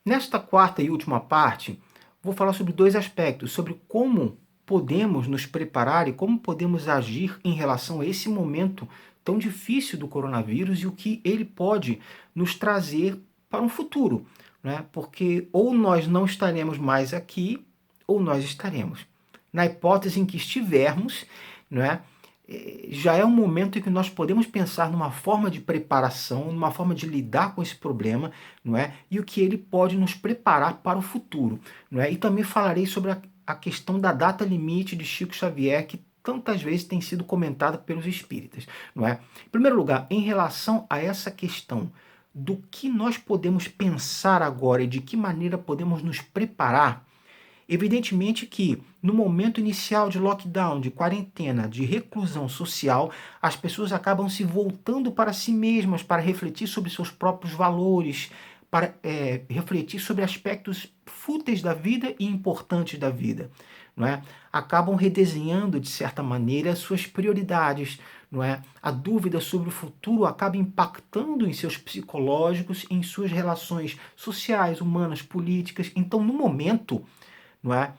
Nesta quarta e última parte, vou falar sobre dois aspectos, sobre como podemos nos preparar e como podemos agir em relação a esse momento tão difícil do coronavírus e o que ele pode nos trazer para um futuro, né? Porque ou nós não estaremos mais aqui, ou nós estaremos. Na hipótese em que estivermos, né, já é um momento em que nós podemos pensar numa forma de preparação, numa forma de lidar com esse problema, não é? E o que ele pode nos preparar para o futuro, não é? E também falarei sobre a questão da data limite de Chico Xavier, que tantas vezes tem sido comentada pelos espíritas, não é? Em primeiro lugar, em relação a essa questão do que nós podemos pensar agora e de que maneira podemos nos preparar. Evidentemente que, no momento inicial de lockdown, de quarentena, de reclusão social, as pessoas acabam se voltando para si mesmas, para refletir sobre seus próprios valores, para refletir sobre aspectos fúteis da vida e importantes da vida. Não é? Acabam redesenhando, de certa maneira, suas prioridades. Não é? A dúvida sobre o futuro acaba impactando em seus psicológicos, em suas relações sociais, humanas, políticas. Então, no momento, não é?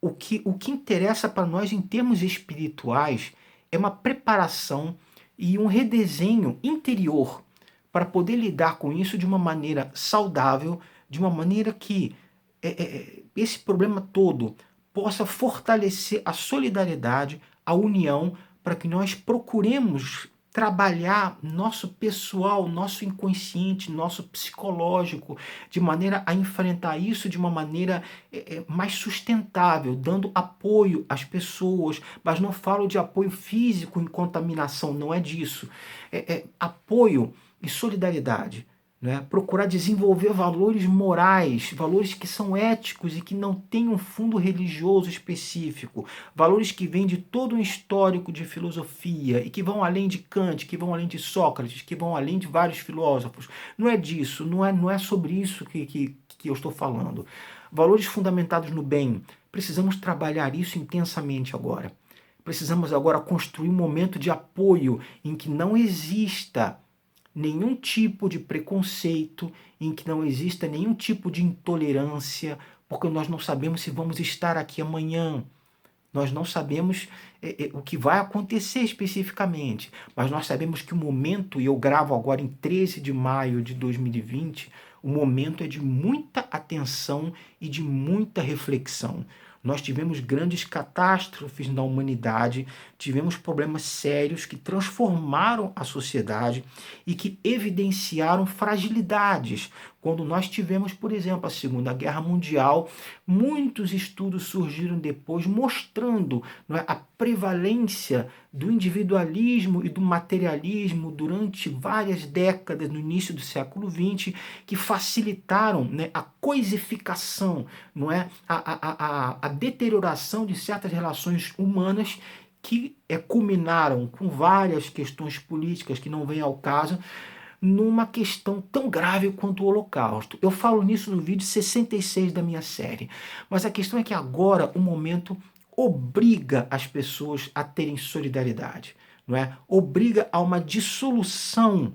O que interessa para nós em termos espirituais é uma preparação e um redesenho interior para poder lidar com isso de uma maneira saudável, de uma maneira que esse problema todo possa fortalecer a solidariedade, a união, para que nós procuremos trabalhar nosso pessoal, nosso inconsciente, nosso psicológico, de maneira a enfrentar isso de uma maneira mais sustentável, dando apoio às pessoas, mas não falo de apoio físico em contaminação, não é disso. Apoio e solidariedade. Né? Procurar desenvolver valores morais, valores que são éticos e que não têm um fundo religioso específico, valores que vêm de todo um histórico de filosofia e que vão além de Kant, que vão além de Sócrates, que vão além de vários filósofos. Não é disso, não é sobre isso que eu estou falando. Valores fundamentados no bem. Precisamos trabalhar isso intensamente agora. Precisamos agora construir um momento de apoio em que não exista nenhum tipo de preconceito, em que não exista nenhum tipo de intolerância, porque nós não sabemos se vamos estar aqui amanhã. Nós não sabemos o que vai acontecer especificamente, mas nós sabemos que o momento, e eu gravo agora em 13 de maio de 2020, o momento é de muita atenção e de muita reflexão. Nós tivemos grandes catástrofes na humanidade, tivemos problemas sérios que transformaram a sociedade e que evidenciaram fragilidades. Quando nós tivemos, por exemplo, a Segunda Guerra Mundial, muitos estudos surgiram depois mostrando, não é, a prevalência do individualismo e do materialismo durante várias décadas no início do século XX, que facilitaram, né, a coisificação, não é, a deterioração de certas relações humanas que culminaram com várias questões políticas que não vêm ao caso, numa questão tão grave quanto o Holocausto. Eu falo nisso no vídeo 66 da minha série. Mas a questão é que agora o momento obriga as pessoas a terem solidariedade, não é? Obriga a uma dissolução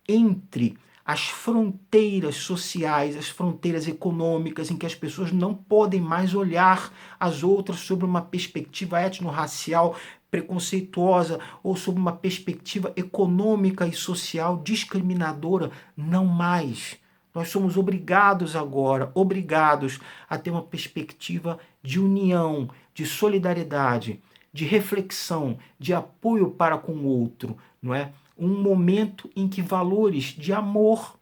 entre as fronteiras sociais, as fronteiras econômicas, em que as pessoas não podem mais olhar as outras sob uma perspectiva étnico-racial preconceituosa ou sob uma perspectiva econômica e social discriminadora. Não mais. Nós somos obrigados agora, obrigados a ter uma perspectiva de união, de solidariedade, de reflexão, de apoio para com o outro, não é? Um momento em que valores de amor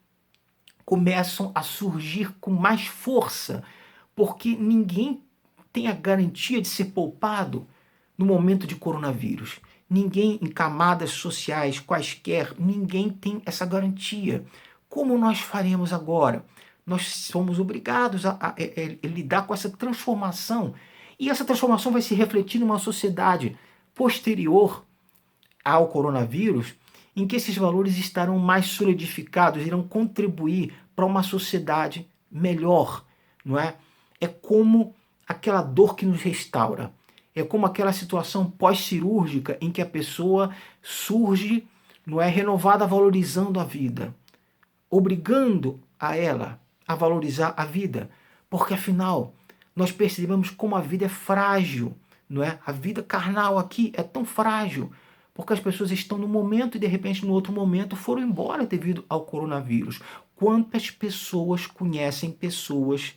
começam a surgir com mais força, porque ninguém tem a garantia de ser poupado no momento de coronavírus. Ninguém em camadas sociais quaisquer, ninguém tem essa garantia. Como nós faremos agora? Nós somos obrigados a lidar com essa transformação. E essa transformação vai se refletir numa sociedade posterior ao coronavírus, em que esses valores estarão mais solidificados, irão contribuir para uma sociedade melhor, não é? É como aquela dor que nos restaura. É como aquela situação pós-cirúrgica em que a pessoa surge, não é, renovada, valorizando a vida, obrigando a ela a valorizar a vida, porque afinal nós percebemos como a vida é frágil, não é? A vida carnal aqui é tão frágil, porque as pessoas estão no momento e de repente no outro momento foram embora devido ao coronavírus. Quantas pessoas conhecem pessoas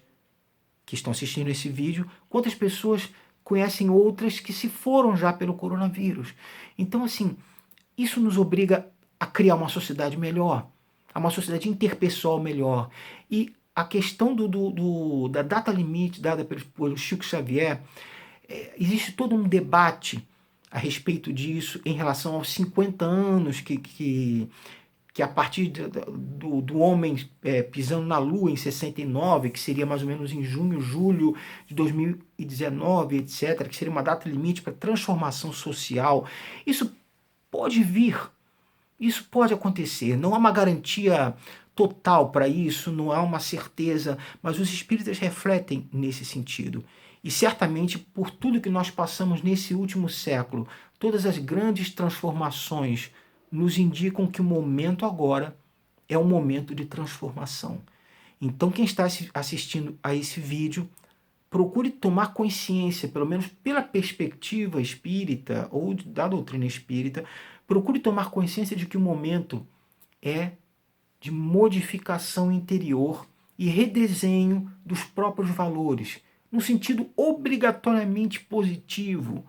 que estão assistindo esse vídeo? Quantas pessoas conhecem outras que se foram já pelo coronavírus? Então, assim, isso nos obriga a criar uma sociedade melhor, a uma sociedade interpessoal melhor. E a questão da data limite dada pelo Chico Xavier, existe todo um debate a respeito disso em relação aos 50 anos que a partir do homem pisando na Lua em 69, que seria mais ou menos em junho, julho de 2019, etc., que seria uma data limite para transformação social. Isso pode vir, isso pode acontecer. Não há uma garantia total para isso, não há uma certeza, mas os espíritas refletem nesse sentido. E certamente, por tudo que nós passamos nesse último século, todas as grandes transformações nos indicam que o momento agora é um momento de transformação. Então, quem está assistindo a esse vídeo, procure tomar consciência, pelo menos pela perspectiva espírita ou da doutrina espírita, procure tomar consciência de que o momento é de modificação interior e redesenho dos próprios valores, no sentido obrigatoriamente positivo,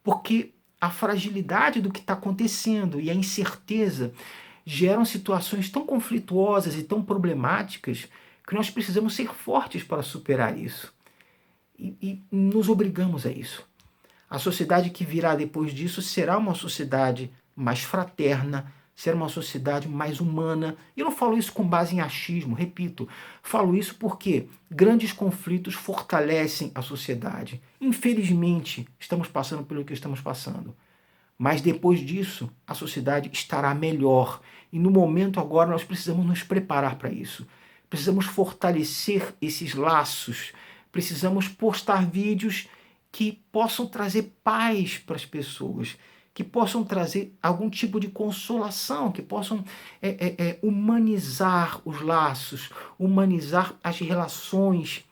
porque a fragilidade do que está acontecendo e a incerteza geram situações tão conflituosas e tão problemáticas que nós precisamos ser fortes para superar isso. E nos obrigamos a isso. A sociedade que virá depois disso será uma sociedade mais fraterna, será uma sociedade mais humana. Eu não falo isso com base em achismo, repito, falo isso porque grandes conflitos fortalecem a sociedade. Infelizmente, estamos passando pelo que estamos passando. Mas depois disso, a sociedade estará melhor. E no momento agora nós precisamos nos preparar para isso. Precisamos fortalecer esses laços. Precisamos postar vídeos que possam trazer paz para as pessoas, que possam trazer algum tipo de consolação, que possam humanizar os laços, humanizar as relações.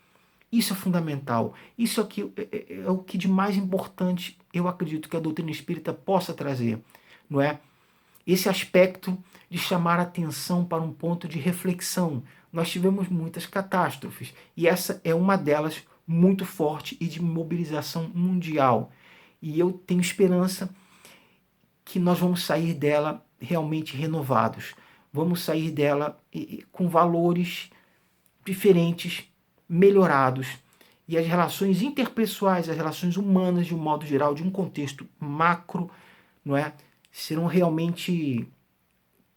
Isso é fundamental. Isso aqui é o que de mais importante eu acredito que a doutrina espírita possa trazer, não é? Esse aspecto de chamar a atenção para um ponto de reflexão. Nós tivemos muitas catástrofes e essa é uma delas muito forte e de mobilização mundial. E eu tenho esperança que nós vamos sair dela realmente renovados. Vamos sair dela com valores diferentes, melhorados. E as relações interpessoais, as relações humanas, de um modo geral, de um contexto macro, não é, serão realmente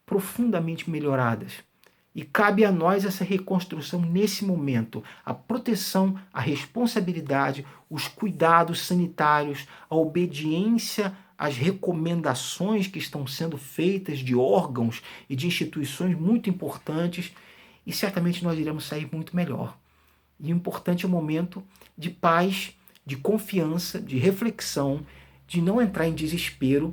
profundamente melhoradas. E cabe a nós essa reconstrução nesse momento, a proteção, a responsabilidade, os cuidados sanitários, a obediência às recomendações que estão sendo feitas de órgãos e de instituições muito importantes, e certamente nós iremos sair muito melhor. E o importante é o momento de paz, de confiança, de reflexão, de não entrar em desespero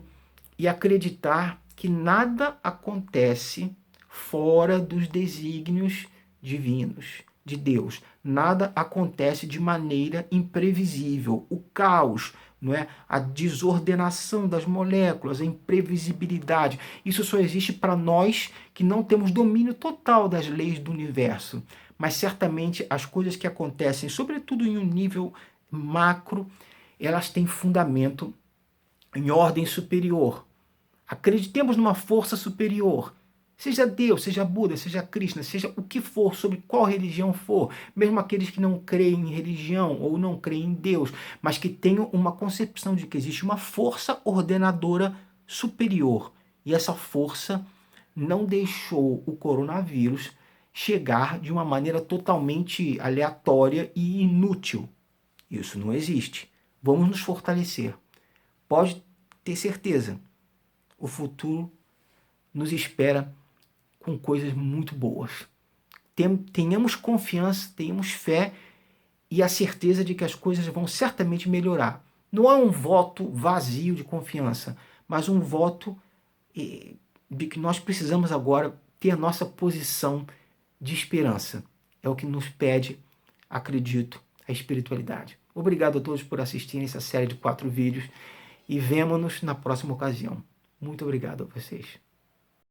e acreditar que nada acontece fora dos desígnios divinos de Deus. Nada acontece de maneira imprevisível. O caos, não é? A desordenação das moléculas, a imprevisibilidade, isso só existe para nós que não temos domínio total das leis do universo. Mas certamente as coisas que acontecem, sobretudo em um nível macro, elas têm fundamento em ordem superior. Acreditemos numa força superior. Seja Deus, seja Buda, seja Krishna, seja o que for, sobre qual religião for, mesmo aqueles que não creem em religião ou não creem em Deus, mas que tenham uma concepção de que existe uma força ordenadora superior. E essa força não deixou o coronavírus chegar de uma maneira totalmente aleatória e inútil. Isso não existe. Vamos nos fortalecer. Pode ter certeza, o futuro nos espera com coisas muito boas. Tenhamos confiança, tenhamos fé e a certeza de que as coisas vão certamente melhorar. Não é um voto vazio de confiança, mas um voto de que nós precisamos agora ter a nossa posição de esperança. É o que nos pede, acredito, a espiritualidade. Obrigado a todos por assistirem essa série de 4 vídeos e vemo-nos na próxima ocasião. Muito obrigado a vocês.